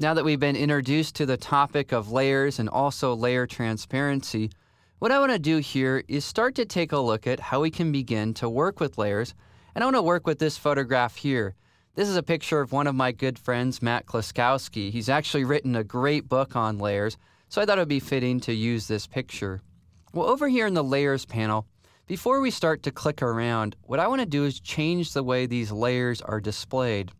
Now that we've been introduced to the topic of layers and also layer transparency, what I want to do here is start to take a look at how we can begin to work with layers. And I want to work with this photograph here. This is a picture of one of my good friends, Matt Kloskowski. He's actually written a great book on layers, so I thought it would be fitting to use this picture. Well, over here in the Layers panel, before we start to click around, what I want to do is change the way these layers are displayed.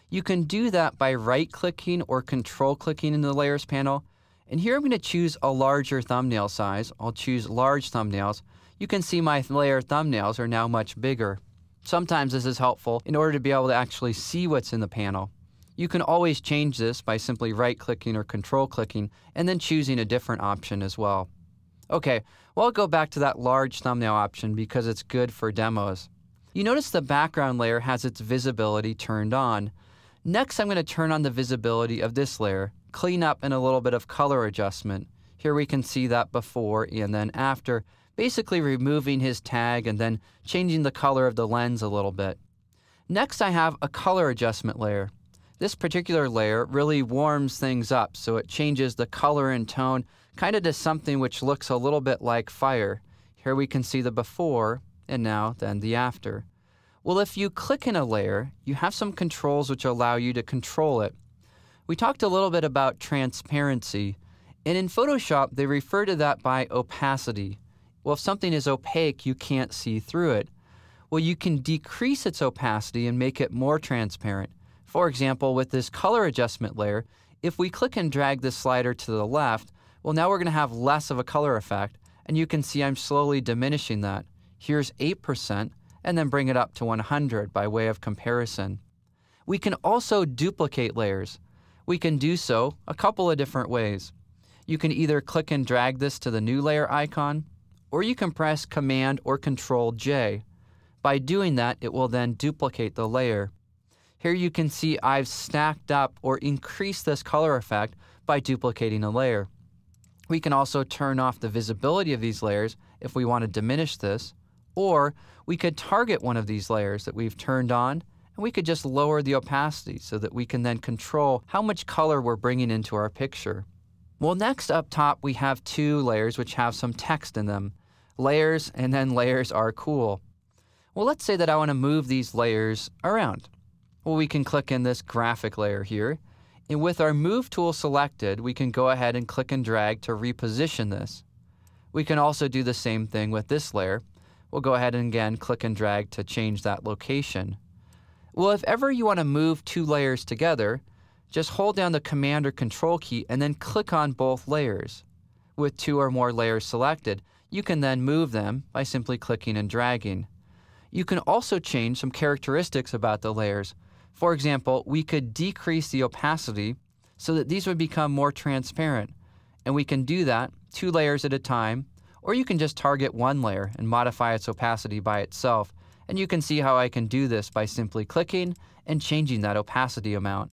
You can do that by right-clicking or control-clicking in the Layers panel. And here I'm going to choose a larger thumbnail size. I'll choose large thumbnails. You can see my layer thumbnails are now much bigger. Sometimes this is helpful in order to be able to actually see what's in the panel. You can always change this by simply right-clicking or control-clicking and then choosing a different option as well. Okay, well, I'll go back to that large thumbnail option because it's good for demos. You notice the background layer has its visibility turned on. Next, I'm going to turn on the visibility of this layer, clean up and a little bit of color adjustment. Here we can see that before and then after, basically removing his tag and then changing the color of the lens a little bit. Next, I have a color adjustment layer. This particular layer really warms things up, so it changes the color and tone kind of to something which looks a little bit like fire. Here we can see the before and now then the after. Well, if you click in a layer, you have some controls which allow you to control it. We talked a little bit about transparency, and in Photoshop, they refer to that by opacity. Well, if something is opaque, you can't see through it. Well, you can decrease its opacity and make it more transparent. For example, with this color adjustment layer, if we click and drag this slider to the left, well, now we're going to have less of a color effect, and you can see I'm slowly diminishing that. Here's 8%. And then bring it up to 100 by way of comparison. We can also duplicate layers. We can do so a couple of different ways. You can either click and drag this to the new layer icon, or you can press Command or Control J. By doing that, it will then duplicate the layer. Here you can see I've stacked up or increased this color effect by duplicating a layer. We can also turn off the visibility of these layers if we want to diminish this, or we could target one of these layers that we've turned on, and we could just lower the opacity so that we can then control how much color we're bringing into our picture. Well, next up top, we have two layers which have some text in them. Layers and then layers are cool. Well, let's say that I want to move these layers around. Well, we can click in this graphic layer here, and with our Move tool selected, we can go ahead and click and drag to reposition this. We can also do the same thing with this layer. We'll go ahead and again click and drag to change that location. Well, if ever you want to move two layers together, just hold down the Command or Control key and then click on both layers. With two or more layers selected, you can then move them by simply clicking and dragging. You can also change some characteristics about the layers. For example, we could decrease the opacity so that these would become more transparent. And we can do that 2 layers at a time, or you can just target one layer and modify its opacity by itself. And you can see how I can do this by simply clicking and changing that opacity amount.